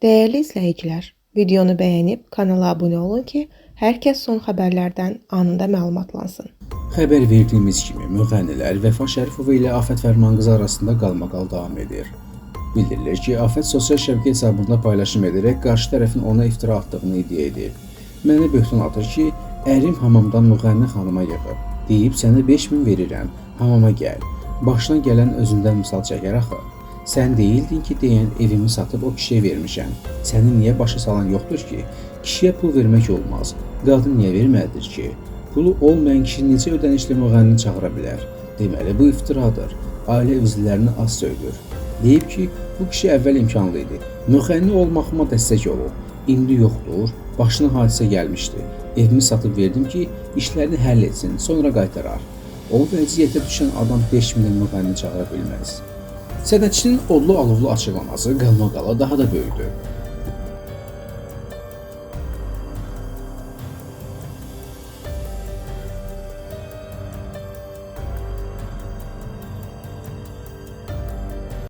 Değerli izləyicilər, videonu bəyənib kanala abunə olun ki, hər kəs son xəbərlərdən anında məlumatlansın. Xəbər verdiyimiz kimi müğənnilər Vəfa Şərifova ilə Afət Fərmanqızı arasında qalmaqal davam edir. Bildirilir ki, Afət sosial şəbəkə hesabında paylaşım edərək qarşı tərəfin ona iftira atdığını iddia edib. Mənə böhtan atır ki, ərim hamamdan müğənni xanıma yığıb, deyib sənə 5000 verirəm, hamama gəl. Başına gələn özündən misal çəkər axı. Sən deyildin ki, deyən evimi satıb o kişiyə vermişəm. Səni niyə başa salan yoxdur ki? Kişiyə pul vermək olmaz. Qadın niyə verməlidir ki? Pulu olmayan kişi necə ödənişlə müğənnini çağıra bilər? Deməli, bu iftiradır. Ailə üzvlərini az söylür. Deyib ki, bu kişi əvvəl imkanlı idi. Müğənni olmağıma dəstək olub. İndi yoxdur, başına hadisə gəlmişdi. Evimi satıb verdim ki, işlərini həll etsin, sonra qaytarar. O vəziyyətə düşən adam 5000 müğənni çağıra bilməz. Sənətçinin odlu alovlu açıqlaması qalmaqala daha da böyüdü.